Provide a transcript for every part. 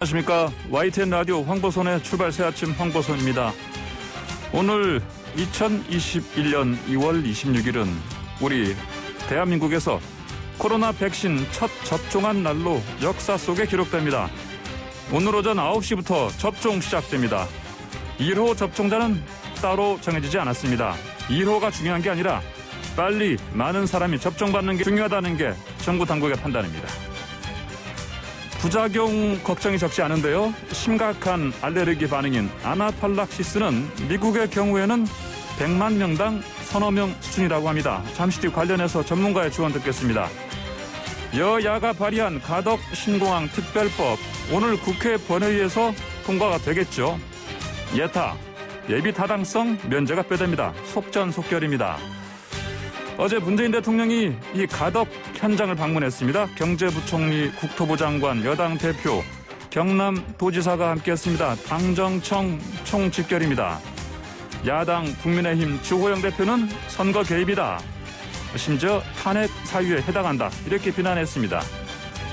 안녕하십니까. YTN 라디오 황보선의 출발 새 아침 황보선입니다. 오늘 2021년 2월 26일은 우리 대한민국에서 코로나 백신 첫 접종한 날로 역사 속에 기록됩니다. 오늘 오전 9시부터 접종 시작됩니다. 1호 접종자는 따로 정해지지 않았습니다. 1호가 중요한 게 아니라 빨리 많은 사람이 접종받는 게 중요하다는 게 정부 당국의 판단입니다. 부작용 걱정이 적지 않은데요. 심각한 알레르기 반응인 아나팔락시스는 미국의 경우에는 100만 명당 서너 명 수준이라고 합니다. 잠시 뒤 관련해서 전문가의 조언 듣겠습니다. 여야가 발의한 가덕 신공항 특별법, 오늘 국회 본회의에서 통과가 되겠죠. 예타, 예비 타당성 면제가 뼈됩니다. 속전속결입니다. 어제 문재인 대통령이 이 가덕 현장을 방문했습니다. 경제부총리, 국토부 장관, 여당 대표, 경남도지사가 함께했습니다. 당정청 총집결입니다. 야당 국민의힘 주호영 대표는 선거 개입이다. 심지어 탄핵 사유에 해당한다. 이렇게 비난했습니다.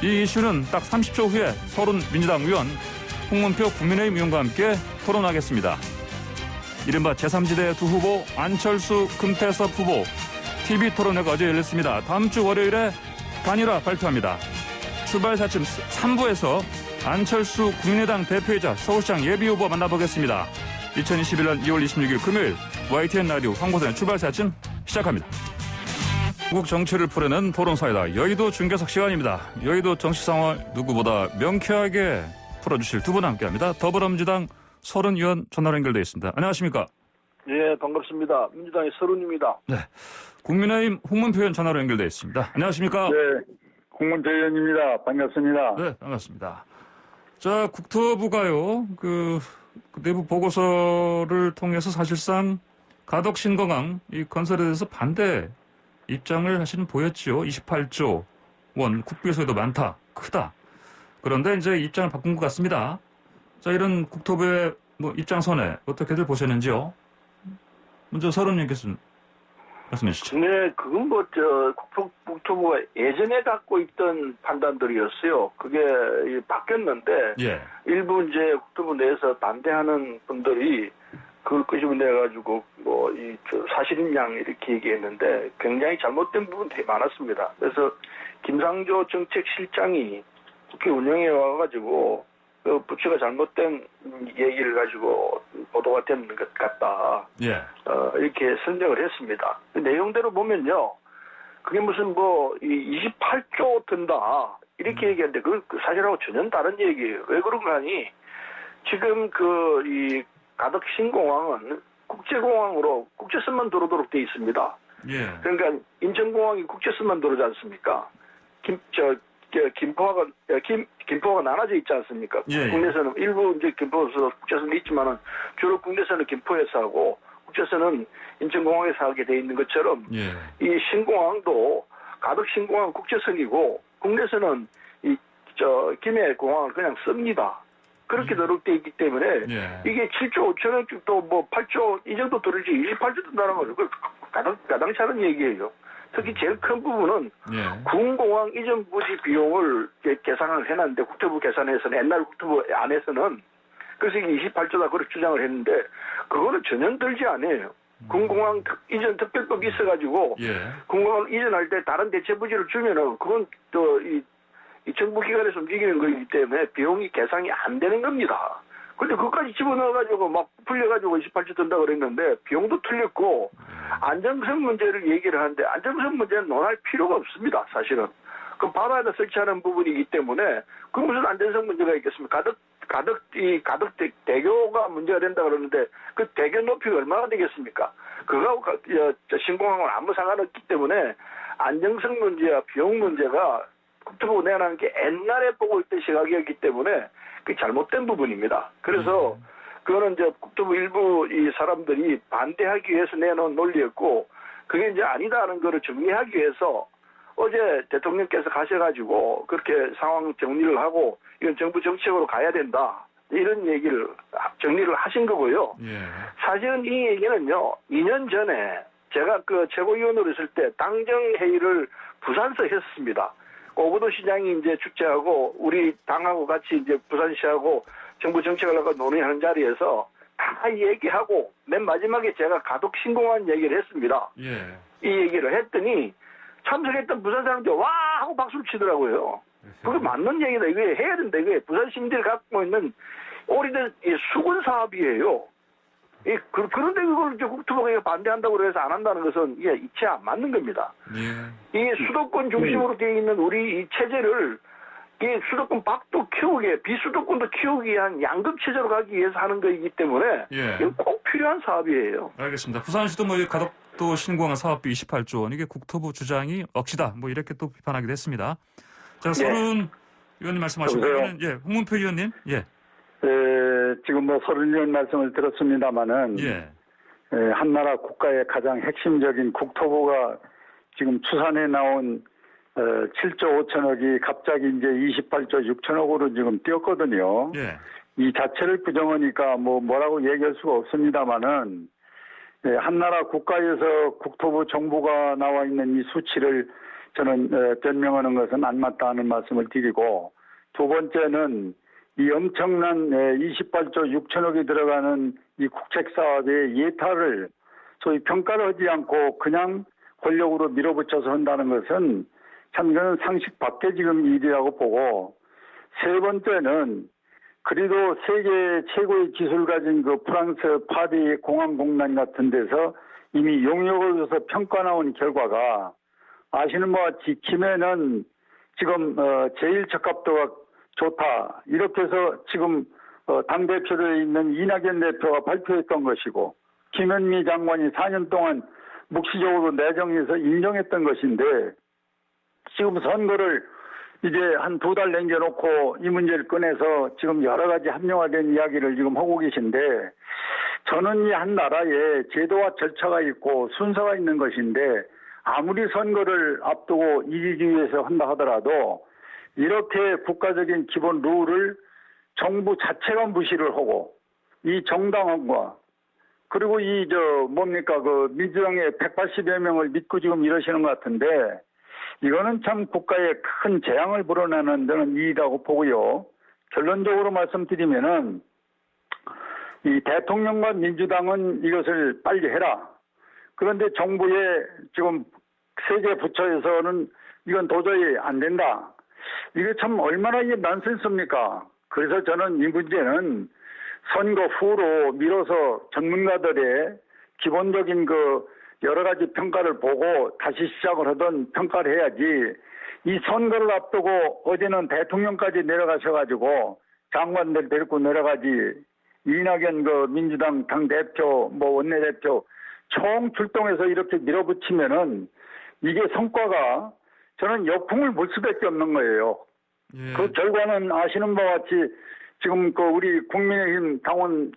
이 이슈는 딱 30초 후에 서른 민주당 의원, 홍문표 국민의힘 의원과 함께 토론하겠습니다. 이른바 제3지대 두 후보, 안철수, 금태섭 후보, TV토론회가 어제 열렸습니다. 다음 주 월요일에 단일화 발표합니다. 출발 사침 3부에서 안철수 국민의당 대표이자 서울시장 예비후보 만나보겠습니다. 2021년 2월 26일 금요일 YTN 라디오 황보선의 출발 사침 시작합니다. 한국 정치를 풀어내는 토론사이다. 여의도 중계석 시간입니다. 여의도 정치 상황을 누구보다 명쾌하게 풀어주실 두 분 함께합니다. 더불어민주당 서른 의원 전화로 연결되어 있습니다. 안녕하십니까? 예, 반갑습니다. 민주당의 서른입니다. 네. 국민의힘 홍문표 의원 전화로 연결되어 있습니다. 안녕하십니까? 네, 홍문표 의원입니다. 반갑습니다. 네, 반갑습니다. 자, 국토부가요, 그 내부 보고서를 통해서 사실상 가덕 신공항 이 건설에 대해서 반대 입장을 하시는 보였죠. 28조 원 국비 소요도 많다, 크다. 그런데 이제 입장을 바꾼 것 같습니다. 자, 이런 국토부의 입장선에 어떻게들 보셨는지요? 먼저 서른님께서 말씀해 주시죠. 네, 그건 국토부가 예전에 갖고 있던 판단들이었어요. 그게 바뀌었는데, 예. 일부 이제 국토부 내에서 반대하는 분들이 그걸 끄집어내가지고, 사실인 양 이렇게 얘기했는데, 굉장히 잘못된 부분들이 많았습니다. 그래서 김상조 정책실장이 국회 운영에 와가지고, 그 부처가 잘못된 얘기를 가지고 보도가 된 것 같다. 예. 이렇게 설명을 했습니다. 그 내용대로 보면요. 그게 무슨 28조 든다. 이렇게 얘기하는데 그 사실하고 전혀 다른 얘기예요. 왜 그런가 하니 지금 이 가덕 신공항은 국제공항으로 국제선만 들어오도록 돼 있습니다. 예. 그러니까 인천공항이 국제선만 들어오지 않습니까? 김포가 나눠져 있지 않습니까? 예. 국내선은 일부 이제 김포에서 국제선이 있지만은 주로 국내선은 김포에서 하고 국제선은 인천공항에서 하게 돼 있는 것처럼 예. 이 신공항도 가덕 신공항 국제선이고 국내선은 김해공항을 그냥 씁니다. 그렇게 들어돼 있기 때문에 예. 이게 7조 5천억 또 8조 이 정도 들을지 28조 든다는 거죠. 그 가당치 않은 얘기예요. 특히 제일 큰 부분은 예. 군공항 이전 부지 비용을 계산을 해놨는데 국토부 계산에서는 옛날 국토부 안에서는 그래서 이게 28조다 그렇게 주장을 했는데 그거는 전혀 들지 않아요. 군공항 이전 특별법이 있어가지고 예. 군공항 이전할 때 다른 대체 부지를 주면은 그건 또 이 정부 기관에서 움직이는 거기 때문에 비용이 계산이 안 되는 겁니다. 근데 그것까지 집어넣어가지고 막 풀려가지고 28조 든다 그랬는데 비용도 틀렸고 안정성 문제를 얘기를 하는데 안정성 문제는 논할 필요가 없습니다. 사실은. 그 바다에다 설치하는 부분이기 때문에 그 무슨 안정성 문제가 있겠습니까? 가덕 대교가 문제가 된다 그러는데 그 대교 높이가 얼마나 되겠습니까? 그거하고 신공항은 아무 상관없기 때문에 안정성 문제와 비용 문제가 국토부 내놓은 게 옛날에 보고 있던 시각이었기 때문에 그게 잘못된 부분입니다. 그래서 그거는 이제 국토부 일부 이 사람들이 반대하기 위해서 내놓은 논리였고 그게 이제 아니다는 거를 정리하기 위해서 어제 대통령께서 가셔가지고 그렇게 상황 정리를 하고 이건 정부 정책으로 가야 된다. 이런 얘기를 정리를 하신 거고요. 예. 사실은 이 얘기는요. 2년 전에 제가 그 최고위원으로 있을 때 당정회의를 부산서 했었습니다. 오거돈 시장이 이제 축제하고 우리 당하고 같이 이제 부산시하고 정부 정책을 논의하는 자리에서 다 얘기하고 맨 마지막에 제가 가덕 신공한 얘기를 했습니다. 예. 이 얘기를 했더니 참석했던 부산 사람들 와 하고 박수를 치더라고요. 그게 맞는 얘기다. 이거 해야 된다. 이게 부산 시민들이 갖고 있는 오래된 수군 사업이에요. 그런데 그걸 이제 국토부가 반대한다고 그래서 안 한다는 것은 이게 이치 안 맞는 겁니다. 예. 이게 수도권 중심으로 되어 있는 우리 이 체제를 이 수도권 밖도 키우게 비수도권도 키우기 위한 양극 체제로 가기 위해서 하는 것이기 때문에 예. 이건 꼭 필요한 사업이에요. 알겠습니다. 부산시도 뭐 가덕도 신공항 사업비 28조 원 이게 국토부 주장이 억지다. 뭐 이렇게 또 비판하기도 했습니다. 자, 서른 의원님 말씀하신 거는 예, 홍문표 의원님 예. 지금 뭐 서른 의원 말씀을 들었습니다마는 한나라 국가의 가장 핵심적인 국토부가 지금 추산에 나온 7조 5천억이 갑자기 이제 28조 6천억으로 지금 뛰었거든요. 예. 이 자체를 부정하니까 뭐라고 얘기할 수가 없습니다마는 한나라 국가에서 국토부 정부가 나와 있는 이 수치를 저는 변명하는 것은 안 맞다는 말씀을 드리고 두 번째는 이 엄청난 28조 6천억이 들어가는 이 국책사업의 예타를 소위 평가를 하지 않고 그냥 권력으로 밀어붙여서 한다는 것은 참 이거는 상식 밖의 지금 일이라고 보고 세 번째는 그래도 세계 최고의 기술 가진 그 프랑스 파리 공항공단 같은 데서 이미 용역을 해서 평가 나온 결과가 아시는 바와 같이 김해는 지금 제일 적합도가 좋다. 이렇게 해서 지금 당대표로 있는 이낙연 대표가 발표했던 것이고 김현미 장관이 4년 동안 묵시적으로 내정해서 인정했던 것인데 지금 선거를 이제 한 2달 남겨놓고 이 문제를 꺼내서 지금 여러 가지 합리화된 이야기를 지금 하고 계신데 저는 이 한 나라에 제도와 절차가 있고 순서가 있는 것인데 아무리 선거를 앞두고 이기기 위해서 한다 하더라도 이렇게 국가적인 기본 룰을 정부 자체가 무시를 하고 이 정당함과 그리고 그 민주당의 180여 명을 믿고 지금 이러시는 것 같은데 이거는 참 국가에 큰 재앙을 불어내는 데는 일이라고 보고요. 결론적으로 말씀드리면은 이 대통령과 민주당은 이것을 빨리 해라. 그런데 정부의 지금 세계 부처에서는 이건 도저히 안 된다. 이게 참 얼마나 이게 난센스입니까? 그래서 저는 이 문제는 선거 후로 미뤄서 전문가들의 기본적인 그 여러 가지 평가를 보고 다시 시작을 하던 평가를 해야지 이 선거를 앞두고 어제는 대통령까지 내려가셔가지고 장관들 데리고 내려가지 이낙연 그 민주당 당대표 원내대표 총 출동해서 이렇게 밀어붙이면은 이게 성과가 저는 역풍을 물 수밖에 없는 거예요. 예. 그 결과는 아시는 바와 같이 지금 그 우리 국민의힘 당원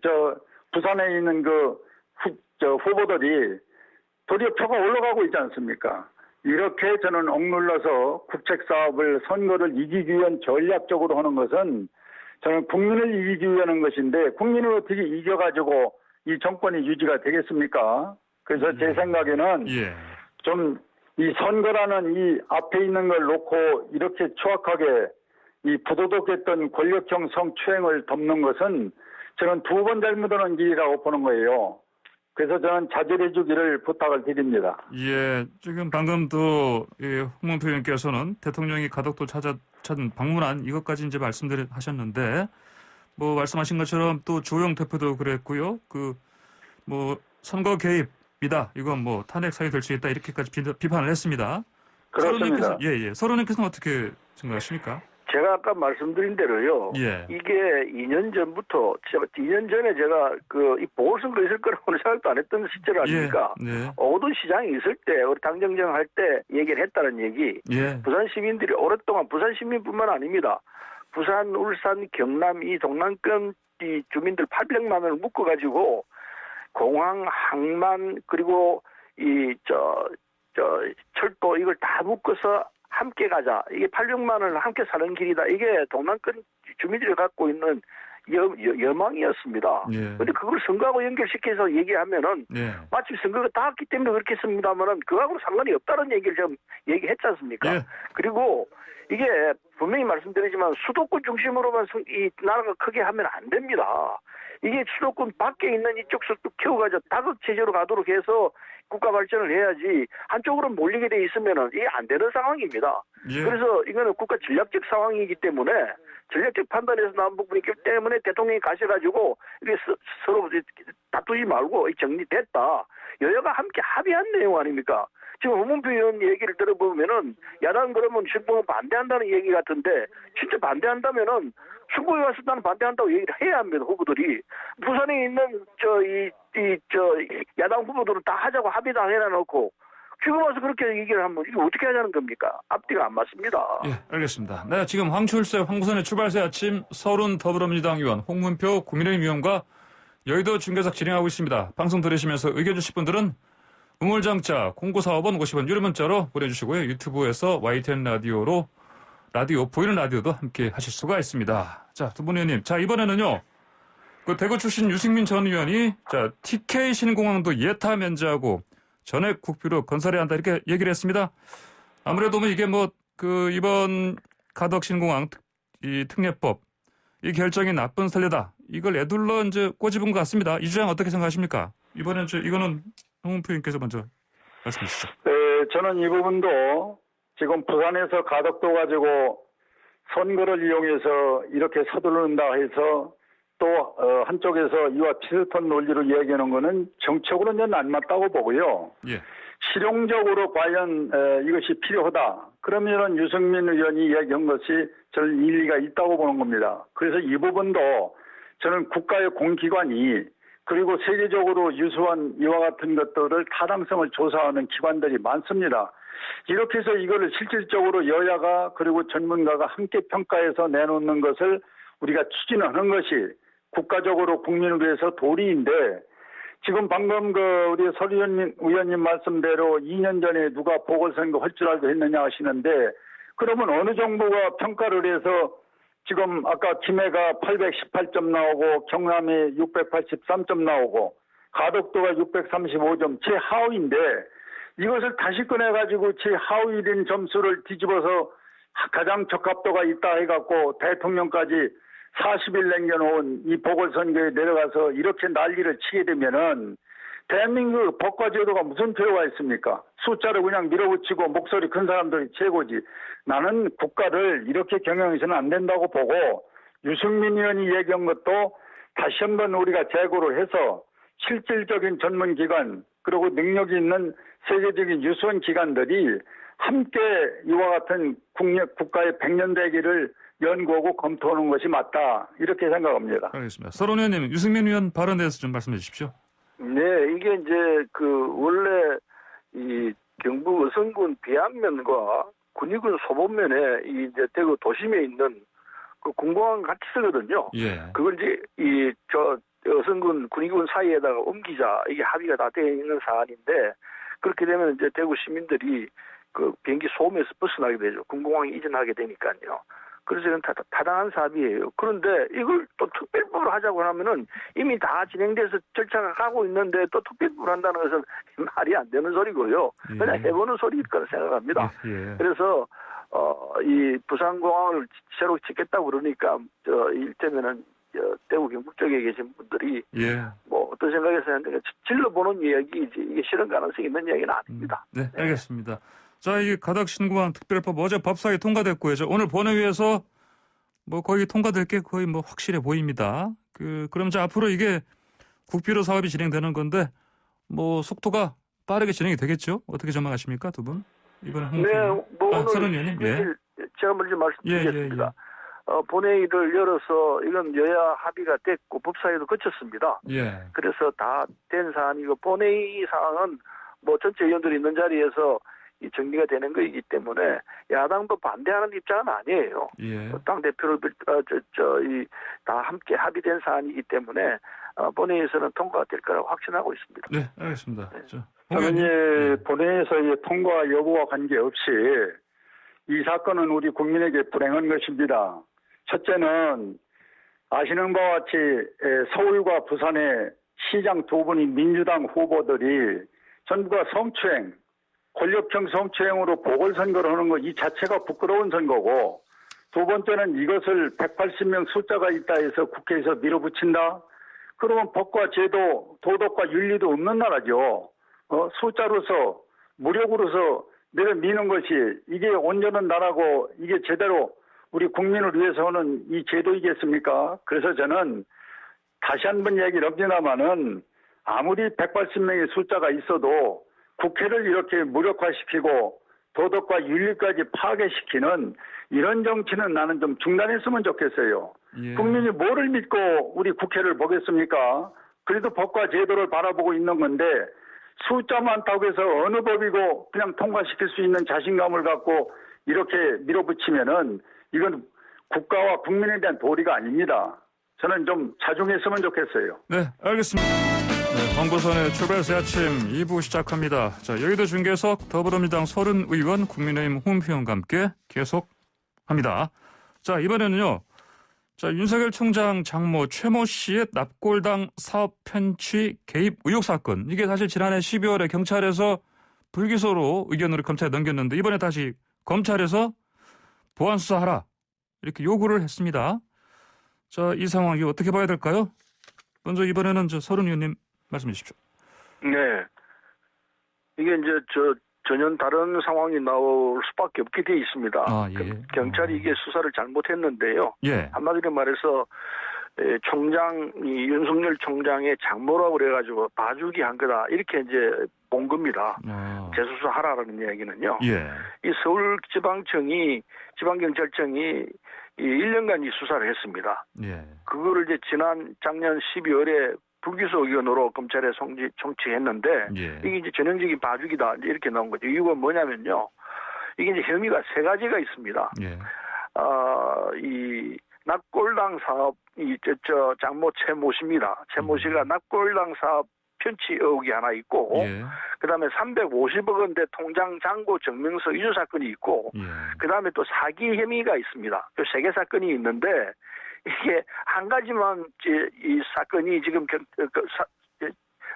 부산에 있는 후보들이 도리어 표가 올라가고 있지 않습니까? 이렇게 저는 억눌러서 국책 사업을 선거를 이기기 위한 전략적으로 하는 것은 저는 국민을 이기기 위한 것인데 국민을 어떻게 이겨가지고 이 정권이 유지가 되겠습니까? 그래서 제 생각에는 좀 이 선거라는 이 앞에 있는 걸 놓고 이렇게 추악하게 이 부도덕했던 권력형 성추행을 덮는 것은 저는 두 번 잘못하는 일이라고 보는 거예요. 그래서 저는 자제해 주기를 부탁을 드립니다. 예, 지금 방금도 홍문표 의원께서는 대통령이 가덕도 찾은 방문한 이것까지 이제 말씀하셨는데 뭐 말씀하신 것처럼 또 주호영 대표도 그랬고요. 선거 개입이다. 이건 탄핵 사유 될 수 있다. 이렇게까지 비판을 했습니다. 그렇습니다. 서른 의원께서는 어떻게 생각하십니까? 제가 아까 말씀드린 대로요. 이게 2년 전부터, 2년 전에 제가 이 보궐선거 있을 거라고는 생각도 안 했던 시절 아닙니까? 오거돈 시장이 있을 때, 우리 당정정 할 때 얘기를 했다는 얘기. 부산 시민들이 오랫동안, 부산 시민뿐만 아닙니다. 부산, 울산, 경남, 이 동남권 이 주민들 800만 원을 묶어가지고 공항, 항만, 그리고 철도 이걸 다 묶어서 함께 가자. 이게 800만 원을 함께 사는 길이다. 이게 동남권 주민들이 갖고 있는 여망이었습니다. 예. 그런데 그걸 선거하고 연결시켜서 얘기하면은 예. 마치 선거가 닿았기 때문에 그렇게 했습니다만은 그거하고 상관이 없다는 얘기를 좀 얘기했지 않습니까? 예. 그리고 이게 분명히 말씀드리지만 수도권 중심으로만 이 나라가 크게 하면 안 됩니다. 이게 수도권 밖에 있는 이쪽 쭉 키워가지고 다극 체제로 가도록 해서 국가 발전을 해야지 한쪽으로 몰리게 돼 있으면은 이게 안 되는 상황입니다. 예. 그래서 이거는 국가 전략적 상황이기 때문에 전략적 판단에서 나온 부분이기 때문에 대통령이 가셔가지고 이게 서로 다투지 말고 정리됐다. 여야가 함께 합의한 내용 아닙니까? 지금 홍문표 의원 얘기를 들어보면은 야당 그러면 승부는 반대한다는 얘기 같은데 진짜 반대한다면은 승부에 와서 나는 반대한다고 얘기를 해야 합니다. 후보들이 부산에 있는 야당 후보들은 다 하자고 합의 다 해놔놓고 지금 와서 그렇게 얘기를 하면 이게 어떻게 하자는 겁니까? 앞뒤가 안 맞습니다. 예, 알겠습니다. 네, 지금 황출세, 황구선의 출발새 아침 서른 더불어민주당 의원, 홍문표 국민의힘 의원과 여의도 중계석 진행하고 있습니다. 방송 들으시면서 의견 주실 분들은 우물정자 0945번 50원 유료 문자로 보내주시고요. 유튜브에서 YTN 라디오로 라디오 보이는 라디오도 함께 하실 수가 있습니다. 자, 두 분 의원님, 자 이번에는요. 그 대구 출신 유승민 전 의원이 자 TK 신공항도 예타 면제하고 전액 국비로 건설해야 한다 이렇게 얘기를 했습니다. 아무래도 뭐 이게 뭐 그 이번 가덕 신공항 이 특례법 이 결정이 나쁜 선례다. 이걸 애둘러 이제 꼬집은 것 같습니다. 이 주장 어떻게 생각하십니까? 이번엔 이거는 홍문표 의원께서 먼저 말씀해 주시죠. 네, 저는 이 부분도 지금 부산에서 가덕도 가지고 선거를 이용해서 이렇게 서두른다 해서 또 한쪽에서 이와 비슷한 논리로 이야기하는 것은 정책으로는 안 맞다고 보고요. 예. 실용적으로 과연 이것이 필요하다. 그러면은 유승민 의원이 이야기한 것이 저는 일리가 있다고 보는 겁니다. 그래서 이 부분도 저는 국가의 공기관이 그리고 세계적으로 유수한 이와 같은 것들을 타당성을 조사하는 기관들이 많습니다. 이렇게 해서 이거를 실질적으로 여야가 그리고 전문가가 함께 평가해서 내놓는 것을 우리가 추진하는 것이 국가적으로 국민을 위해서 도리인데 지금 방금 우리 설 의원님 말씀대로 2년 전에 누가 보궐선거 할 줄 알고 했느냐 하시는데 그러면 어느 정부가 평가를 해서 지금 아까 김해가 818점 나오고 경남이 683점 나오고 가덕도가 635점 최하위인데 이것을 다시 꺼내가지고 최하위인 점수를 뒤집어서 가장 적합도가 있다 해갖고 대통령까지 40일 남겨놓은 이 보궐선거에 내려가서 이렇게 난리를 치게 되면은 대한민국 법과 제도가 무슨 필요가 있습니까? 숫자를 그냥 밀어붙이고 목소리 큰 사람들이 최고지. 나는 국가를 이렇게 경영해서는 안 된다고 보고 유승민 의원이 얘기한 것도 다시 한번 우리가 재고를 해서 실질적인 전문기관 그리고 능력이 있는 세계적인 유수한 기관들이 함께 이와 같은 국가의 100년 대기를 연구하고 검토하는 것이 맞다. 이렇게 생각합니다. 알겠습니다. 서른 의원님, 유승민 의원 발언에 대해서 좀 말씀해 주십시오. 네, 이게 이제 원래 이 경북 어성군 비안면과 군위군 소본면에 이제 대구 도심에 있는 그 공공항 같이 쓰거든요. 예. 그걸 이제 어성군 군위군 사이에다가 옮기자 이게 합의가 다 되어 있는 사안인데 그렇게 되면 이제 대구 시민들이 그 비행기 소음에서 벗어나게 되죠. 군공항에 이전하게 되니까요. 그래서 이건 타당한 사업이에요. 그런데 이걸 또 특별법으로 하자고 하면은 이미 다 진행돼서 절차가 가고 있는데 또 특별법으로 한다는 것은 말이 안 되는 소리고요. 그냥 해보는 소리일 거라 생각합니다. 예. 그래서 이 부산공항을 새로 짓겠다고 그러니까 일테면은 대구 경북 쪽에 계신 분들이 뭐 어떤 생각에서 하는데 질러보는 이야기이지 이게 실현 가능성이 있는 이야기는 아닙니다. 네, 알겠습니다. 자, 이 가덕 신공항 특별법 어제 법사위 통과됐고요. 오늘 본회의에서 뭐 거의 통과될 게 거의 뭐 확실해 보입니다. 그럼 이제 앞으로 이게 국비로 사업이 진행되는 건데 뭐 속도가 빠르게 진행이 되겠죠? 어떻게 전망하십니까, 두 분? 이번에 네, 뭐 서른 의원님, 제가 먼저 말씀드리겠습니다. 본회의를 열어서 이건 여야 합의가 됐고 법사위도 거쳤습니다. 그래서 다 된 사안이고 본회의 사항은 뭐 전체 의원들이 있는 자리에서 이 정리가 되는 것이기 때문에 야당도 반대하는 입장은 아니에요. 당 대표를 다 함께 합의된 사안이기 때문에 본회의에서는 통과가 될 거라고 확신하고 있습니다. 네, 알겠습니다. 당연히 본회의에서의 통과 여부와 관계없이 이 사건은 우리 국민에게 불행한 것입니다. 첫째는 아시는 바와 같이 서울과 부산의 시장 두 분이 민주당 후보들이 전부가 성추행, 권력형 성추행으로 보궐선거를 하는 것 이 자체가 부끄러운 선거고, 두 번째는 이것을 180명 숫자가 있다 해서 국회에서 밀어붙인다? 그러면 법과 제도, 도덕과 윤리도 없는 나라죠. 숫자로서, 무력으로서 내려미는 것이 이게 온전한 나라고 이게 제대로 우리 국민을 위해서 하는 이 제도이겠습니까? 그래서 저는 다시 한번 얘기를 합니다마는 아무리 180명의 숫자가 있어도 국회를 이렇게 무력화시키고 도덕과 윤리까지 파괴시키는 이런 정치는 나는 좀 중단했으면 좋겠어요. 예. 국민이 뭐를 믿고 우리 국회를 보겠습니까? 그래도 법과 제도를 바라보고 있는 건데 숫자 많다고 해서 어느 법이고 그냥 통과시킬 수 있는 자신감을 갖고 이렇게 밀어붙이면은 이건 국가와 국민에 대한 도리가 아닙니다. 저는 좀 자중했으면 좋겠어요. 네, 알겠습니다. 네, 황보선의 출발 새 아침 2부 시작합니다. 자, 여의도 중계석 더불어민주당 서른 의원, 국민의힘 홍영표 의원과 함께 계속합니다. 자, 이번에는요. 자, 윤석열 총장 장모 최모 씨의 납골당 사업 편취 개입 의혹 사건. 이게 사실 지난해 12월에 경찰에서 불기소로 의견으로 검찰에 넘겼는데 이번에 다시 검찰에서 보안 수사하라 이렇게 요구를 했습니다. 자, 이 상황 이거 어떻게 봐야 될까요? 먼저 이번에는 서른 의원님 말씀해 주십시오. 네. 이게 이제 전혀 다른 상황이 나올 수밖에 없게 돼 있습니다. 아, 예. 경찰이 이게 수사를 잘못했는데요. 예. 한마디로 말해서 윤석열 총장의 장모라고 그래가지고 봐주기 한 거다 이렇게 이제 본 겁니다. 재수사하라는 이야기는요. 예. 이 서울지방청이 지방경찰청이 이 1년간 이 수사를 했습니다. 예. 그거를 이제 작년 12월에 불기소 의견으로 검찰에 송치했는데 예. 이게 이제 전형적인 봐주기다 이렇게 나온 거죠. 이유가 뭐냐면요. 이게 이제 혐의가 세 가지가 있습니다. 예. 이 납골당 사업 장모 최모 씨입니다. 최모 씨가 납골당 사업 편취 의혹이 하나 있고, 예. 그다음에 350억 원대 통장 잔고 증명서 위조 사건이 있고, 예. 그다음에 또 사기 혐의가 있습니다. 그 세 개 사건이 있는데 이게 한 가지만 이 사건이 지금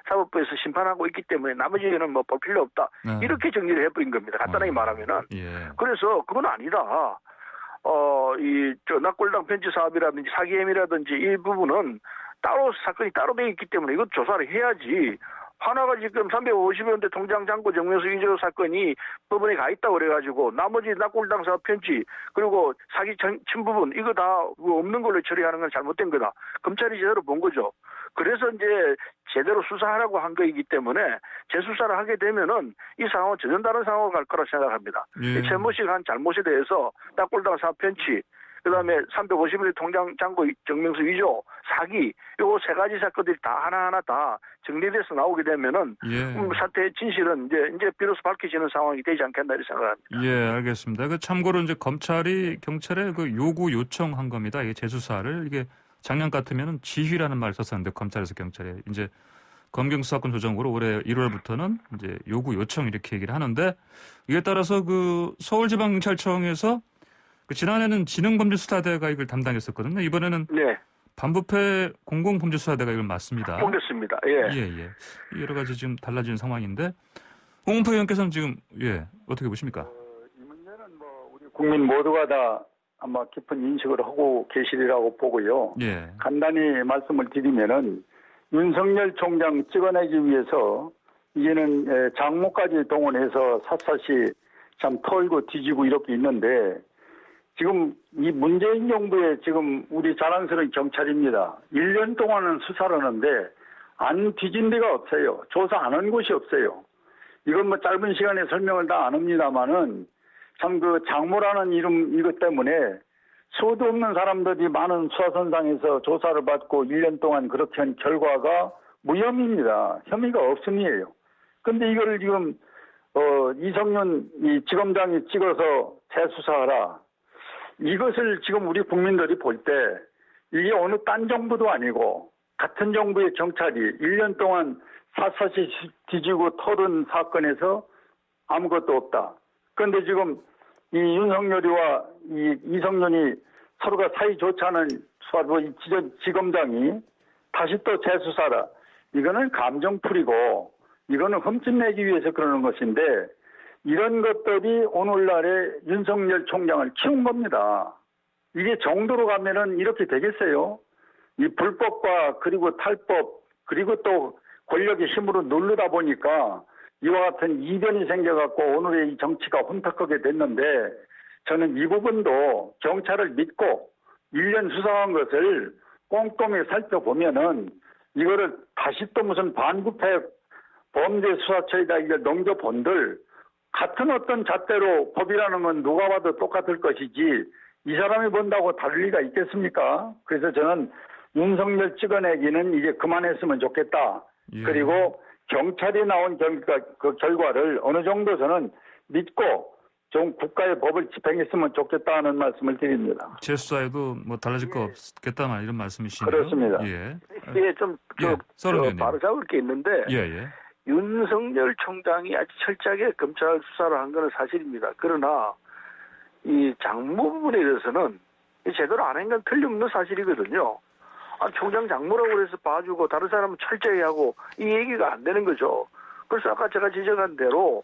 사법부에서 심판하고 있기 때문에 나머지는 뭐 볼 필요 없다. 이렇게 정리를 해버린 겁니다. 간단하게 말하면은. 예. 그래서 그건 아니다. 납골당 편취 사업이라든지 사기 혐의라든지 이 부분은 사건이 따로 되어 있기 때문에 이것 조사를 해야지. 하나가 지금 350원대 통장 잔고 증명서 위조 사건이 법원에 가 있다고 그래가지고 나머지 납골당 사업 편취 그리고 사기 친부분 이거 다 없는 걸로 처리하는 건 잘못된 거다. 검찰이 제대로 본 거죠. 그래서 이제 제대로 수사하라고 한 거이기 때문에 재수사를 하게 되면은 이 상황은 전혀 다른 상황으로 갈 거라 생각합니다. 예. 최모 씨가 한 잘못에 대해서 납골당 사업 편취 그다음에 350일 통장 잔고 증명서 위조, 사기, 요거 세 가지 사건들이 다 하나하나 다 정리돼서 나오게 되면은 사태의 진실은 이제 비로소 밝혀지는 상황이 되지 않겠나 이렇게 생각합니다. 예, 알겠습니다. 참고로 이제 검찰이 경찰에 요청한 겁니다. 이게 재수사를 이게 작년 같으면은 지휘라는 말을 썼었는데 검찰에서 경찰에 이제 검경 수사권 조정으로 올해 1월부터는 이제 요청 이렇게 얘기를 하는데 이에 따라서 서울지방경찰청에서 지난해는 지능범죄수사대가 이걸 담당했었거든요. 이번에는 네. 반부패 공공범죄수사대가 이걸 맡습니다. 옮겼습니다. 예. 여러 가지 지금 달라진 상황인데 홍은표 의원께서는 지금 어떻게 보십니까? 이 문제는 우리 국민 모두가 다 아마 깊은 인식을 하고 계시리라고 보고요. 예. 간단히 말씀을 드리면은 윤석열 총장 찍어내기 위해서 이제는 장모까지 동원해서 샅샅이 참 털고 뒤지고 이렇게 있는데 지금 이 문재인 정부의 지금 우리 자랑스러운 경찰입니다. 1년 동안은 수사를 하는데 안 뒤진 데가 없어요. 조사 안 한 곳이 없어요. 이건 짧은 시간에 설명을 다 안 합니다만은 참 장모라는 이름 이것 때문에 수도 없는 사람들이 많은 수사선상에서 조사를 받고 1년 동안 그렇게 한 결과가 무혐의입니다. 혐의가 없음이에요. 근데 이거를 지금 이성윤 이 지검장이 찍어서 재수사하라. 이것을 지금 우리 국민들이 볼 때 이게 어느 딴 정부도 아니고 같은 정부의 경찰이 1년 동안 샅샅이 뒤지고 털은 사건에서 아무것도 없다. 그런데 지금 이 윤석열이와 이 이성윤이 서로가 사이 좋지 않은 수사부 지검장이 다시 또 재수사라. 이거는 감정풀이고 이거는 흠집내기 위해서 그러는 것인데 이런 것들이 오늘날의 윤석열 총장을 키운 겁니다. 이게 정도로 가면은 이렇게 되겠어요? 이 불법과 그리고 탈법 그리고 또 권력의 힘으로 누르다 보니까 이와 같은 이변이 생겨갖고 오늘의 이 정치가 혼탁하게 됐는데 저는 이 부분도 경찰을 믿고 1년 수사한 것을 꼼꼼히 살펴보면은 이거를 다시 또 무슨 반부패 범죄수사처에다 이걸 넘겨본들 같은 어떤 잣대로 법이라는 건 누가 봐도 똑같을 것이지 이 사람이 본다고 다를 리가 있겠습니까? 그래서 저는 윤석열 찍어내기는 이제 그만했으면 좋겠다. 예. 그리고 경찰이 나온 그 결과를 어느 정도 저는 믿고 좀 국가의 법을 집행했으면 좋겠다는 말씀을 드립니다. 재수사에도 뭐 달라질 거 없겠다만 이런 말씀이시네요. 그렇습니다. 예. 이게 좀 바로 잡을 게 있는데 예. 윤석열 총장이 아주 철저하게 검찰 수사를 한 것은 사실입니다. 그러나 이 장모 부분에 대해서는 제대로 안 한 건 틀림없는 사실이거든요. 총장 장모라고 그래서 봐주고 다른 사람은 철저히 하고 이 얘기가 안 되는 거죠. 그래서 아까 제가 지적한 대로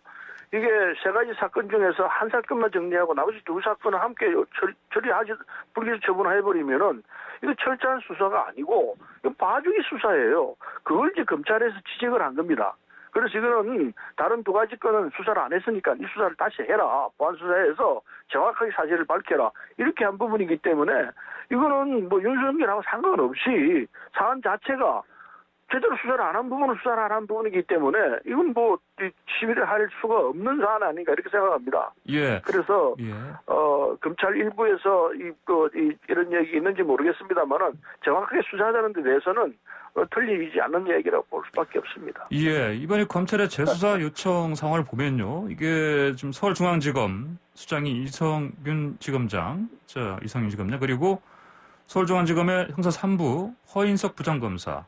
이게 세 가지 사건 중에서 한 사건만 정리하고 나머지 두 사건을 함께 처리하지 불기소 처분해버리면은 이거 철저한 수사가 아니고 이거 봐주기 수사예요. 그걸 이제 검찰에서 지적을 한 겁니다. 그래서 이거는 다른 두 가지 건은 수사를 안 했으니까 이 수사를 다시 해라. 보안 수사해서 정확하게 사실을 밝혀라. 이렇게 한 부분이기 때문에 이거는 뭐 윤석열하고 상관없이 사안 자체가 제대로 수사를 안 한 부분은 수사를 안 한 부분이기 때문에 이건 뭐 시비를 할 수가 없는 사안 아닌가 이렇게 생각합니다. 예. 그래서 예. 검찰 일부에서 이런 얘기 있는지 모르겠습니다만은 정확하게 수사하는 데 대해서는 틀리지 않는 얘기라고 볼 수밖에 없습니다. 예, 이번에 검찰의 재수사 요청 상황을 보면요. 이게 지금 서울중앙지검 수장이 이성윤 지검장, 그리고 서울중앙지검의 형사 3부 허인석 부장검사.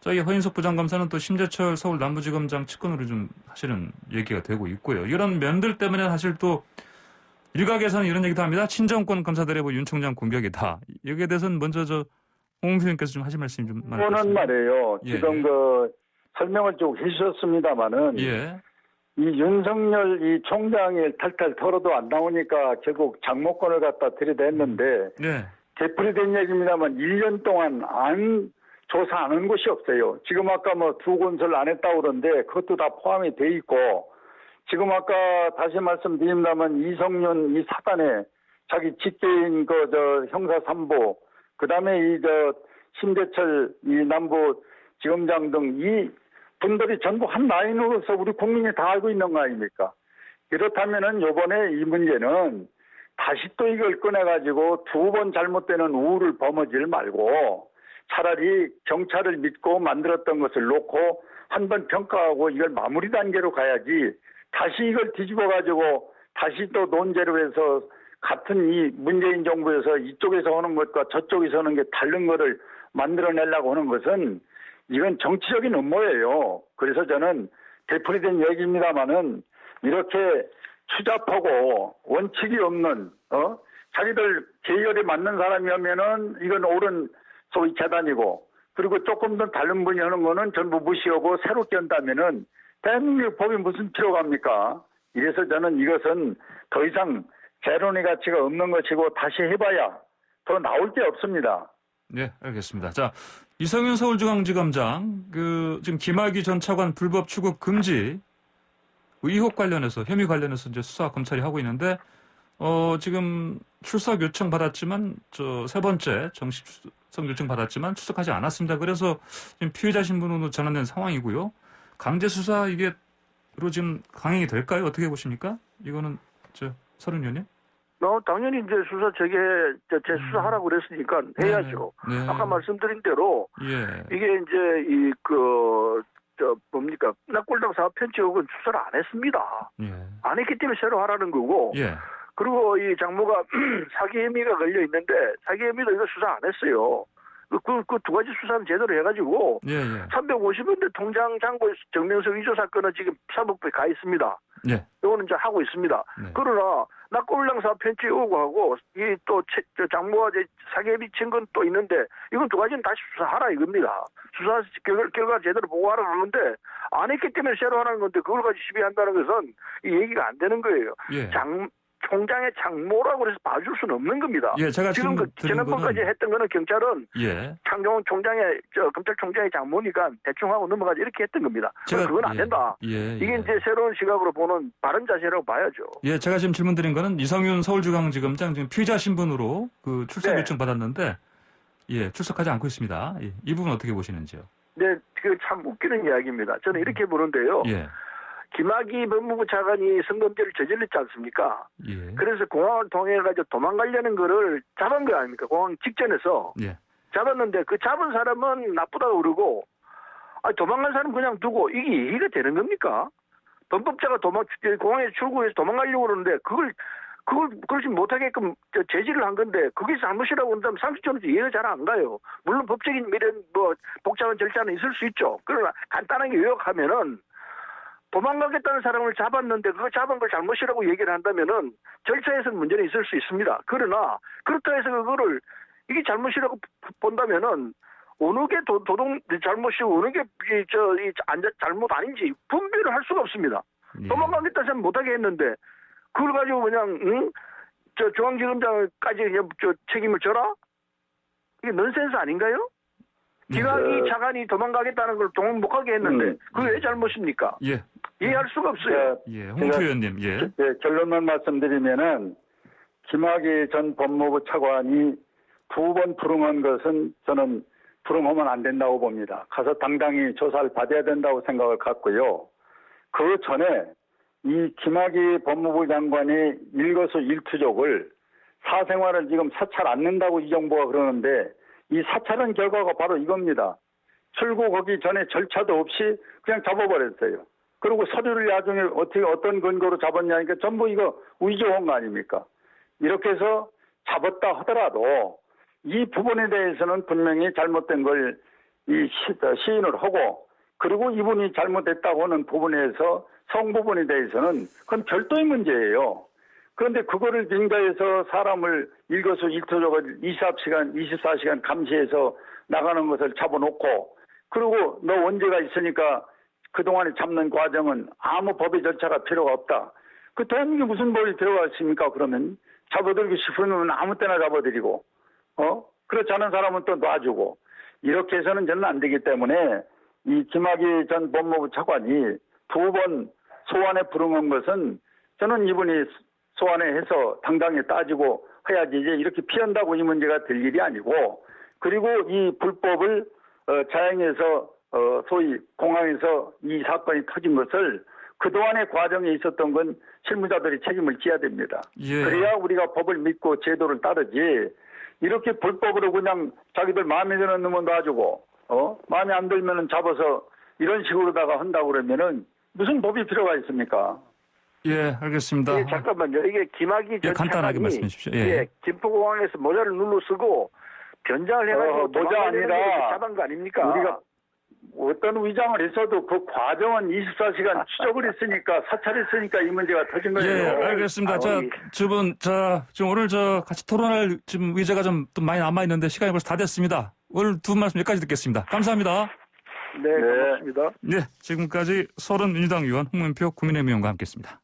이 허인석 부장검사는 또 심재철 서울 남부지검장 측근으로 좀 사실은 얘기가 되고 있고요. 이런 면들 때문에 사실 또 일각에서는 이런 얘기도 합니다. 친정권 검사들의 윤 총장 공격이다. 여기에 대해서는 먼저 홍 교수님께서 좀 하실 말씀 좀 많이 그거는 말이에요. 예. 지금 설명을 쭉 해주셨습니다마는 예. 이 윤석열 이 총장이 탈탈 털어도 안 나오니까 결국 장모권을 갖다 들이댔는데 네. 되풀이된 얘기입니다만 1년 동안 조사 안 한 곳이 없어요. 지금 아까 두 건설 안 했다고 그러는데 그것도 다 포함이 돼 있고 지금 아까 다시 말씀드립니다만 이성윤 이 사단에 자기 직계인 형사 3부 그다음에 심재철 이 남부 지검장 등 이 분들이 전부 한 라인으로서 우리 국민이 다 알고 있는 거 아닙니까? 그렇다면은 요번에 이 문제는 다시 또 이걸 꺼내가지고 두 번 잘못되는 우를 범하지 말고 차라리 경찰을 믿고 만들었던 것을 놓고 한 번 평가하고 이걸 마무리 단계로 가야지 다시 이걸 뒤집어가지고 다시 또 논제로 해서 같은 이 문재인 정부에서 이쪽에서 하는 것과 저쪽에서 하는 게 다른 거를 만들어내려고 하는 것은 이건 정치적인 음모예요. 그래서 저는 되풀이된 얘기입니다마는 이렇게 추잡하고 원칙이 없는 자기들 계열에 맞는 사람이면은 이건 옳은 소위 재단이고 그리고 조금 더 다른 분이 하는 거는 전부 무시하고 새롭게 한다면은 대한민국 법이 무슨 필요가 합니까? 이래서 저는 이것은 더 이상 재론의 가치가 없는 것이고 다시 해봐야 더 나올 게 없습니다. 네, 알겠습니다. 자, 이성윤 서울중앙지검장, 지금 김학의 전 차관 불법 출국 금지 의혹 관련해서, 혐의 관련해서 이제 수사 검찰이 하고 있는데, 지금 출석 요청 받았지만, 세 번째 정식 출석 요청 받았지만 출석하지 않았습니다. 그래서 지금 피해자 신분으로 전환된 상황이고요. 강제 수사 이게로 지금 강행이 될까요? 어떻게 보십니까? 이거는, 서른 의원님? 당연히 이제 수사 재수사하라고 그랬으니까 해야죠. 네. 아까 말씀드린 대로 예. 이게 이제 납골당 사업 편취 의혹은 수사를 안 했습니다. 예. 안 했기 때문에 새로 하라는 거고. 예. 그리고 이 장모가 사기 혐의가 걸려 있는데 사기 혐의도 이거 수사 안 했어요. 그 두 가지 수사는 제대로 해가지고 예. 350원대 통장 잔고 정명서 위조 사건은 지금 사법부에 가 있습니다. 예. 이거는 이제 하고 있습니다. 네. 그러나 낙고불량 사업 편취 의혹하고 이 또 장모가 사기비 친 건 또 있는데 이건 두 가지는 다시 수사하라 이겁니다. 수사 결과 제대로 보고하라 그러는데 안 했기 때문에 새로 하라는 건데 그걸 가지고 시비한다는 것은 이 얘기가 안 되는 거예요. 예. 총장의 장모라고 해서 봐줄 수는 없는 겁니다. 예, 제가 지금 지난번까지 했던 거는 경찰은 예. 창경 총장의 검찰총장의 장모니까 대충 하고 넘어가지 이렇게 했던 겁니다. 그건 안 된다. 이게 이제 새로운 시각으로 보는 바른 자세라고 봐야죠. 예, 제가 지금 질문드린 거는 이성윤 서울중앙지검장 지금 피의자 신분으로 그 출석 요청 받았는데 예, 출석하지 않고 있습니다. 예, 이 부분 어떻게 보시는지요? 네, 그 참 웃기는 이야기입니다. 저는 이렇게 보는데요. 예. 김학의 법무부 차관이 성범죄를 저질렀지 않습니까? 예. 그래서 공항을 통해가지고 도망가려는 거를 잡은 거 아닙니까? 공항 직전에서. 예. 잡았는데 그 잡은 사람은 나쁘다고 그러고 도망간 사람 그냥 두고 이게 이해가 되는 겁니까? 범법자가 공항에 출국해서 도망가려고 그러는데 그걸 그러지 못하게끔 제지를 한 건데 그게 잘못이라고 한다면 상식적으로 이해가 잘 안 가요. 물론 법적인 미련 복잡한 절차는 있을 수 있죠. 그러나 간단하게 요약하면은 도망가겠다는 사람을 잡았는데 그거 잡은 걸 잘못이라고 얘기를 한다면은 절차에서는 문제는 있을 수 있습니다. 그러나 그렇다 해서 그거를 이게 잘못이라고 본다면은 어느 게 도동 잘못이고 어느 게 잘못 아닌지 분별을 할 수가 없습니다. 예. 도망가겠다는 사람 못하게 했는데 그걸 가지고 그냥 중앙지검장까지 그냥 책임을 져라? 이게 넌센스 아닌가요? 김학의 차관이 도망가겠다는 걸 동행 못 가게 했는데 그게 왜 잘못입니까? 예. 이해할 수가 없어요. 예, 홍표 의원님. 예. 결론만 말씀드리면은 김학의 전 법무부 차관이 2번 불응한 것은 저는 불응하면 안 된다고 봅니다. 가서 당당히 조사를 받아야 된다고 생각을 갖고요. 그 전에 이 김학의 법무부 장관의 일거수일투족을 사생활을 지금 사찰 않는다고 이 정부가 그러는데 이 사찰한 결과가 바로 이겁니다. 출국하기 전에 절차도 없이 그냥 잡아버렸어요. 그리고 서류를 나중에 어떤 근거로 잡았냐니까 전부 이거 위조한 거 아닙니까? 이렇게 해서 잡았다 하더라도 이 부분에 대해서는 분명히 잘못된 걸 시인을 하고 그리고 이분이 잘못했다고 하는 부분에서 성부분에 대해서는 그건 별도의 문제예요. 그런데 그거를 빙자해서 사람을 일거수일투족을 24시간 감시해서 나가는 것을 잡아놓고 그리고 너 원죄가 있으니까 그동안에 잡는 과정은 아무 법의 절차가 필요가 없다. 그 대한민국에 무슨 법이 들어가 있습니까? 그러면 잡아들이고 싶으면 아무 때나 잡아들이고 그렇지 않은 사람은 또 놔주고 이렇게 해서는 저는 안 되기 때문에 이 김학의 전 법무부 차관이 2번 소환에 불응한 것은 저는 이분이 소환에 해서 당당히 따지고 해야지 이제 이렇게 피한다고 이 문제가 될 일이 아니고 그리고 이 불법을 자행해서 소위 공항에서 이 사건이 터진 것을 그동안의 과정에 있었던 건 실무자들이 책임을 져야 됩니다. 예. 그래야 우리가 법을 믿고 제도를 따르지 이렇게 불법으로 그냥 자기들 마음에 드는 놈은 놔주고 마음에 안 들면은 잡아서 이런 식으로다가 한다고 그러면은 무슨 법이 필요가 있습니까? 예, 알겠습니다. 예, 잠깐만요. 이게 김학의 전 간단하게 차관이 말씀해 주십시오. 예. 김포공항에서 모자를 눌러 쓰고 변장을 해가지고 모자 아니라 잡은 거 아닙니까? 우리가 어떤 위장을 했어도 그 과정은 24시간 추적을 했으니까 사찰했으니까 이 문제가 터진 거예요. 예, 알겠습니다. 지금 오늘 같이 토론할 지금 의제가 좀 많이 남아 있는데 시간이 벌써 다 됐습니다. 오늘 두 말씀 여기까지 듣겠습니다. 감사합니다. 네, 고맙습니다. 네, 지금까지 서른 민주당 의원 홍문표 국민의힘 의원과 함께했습니다.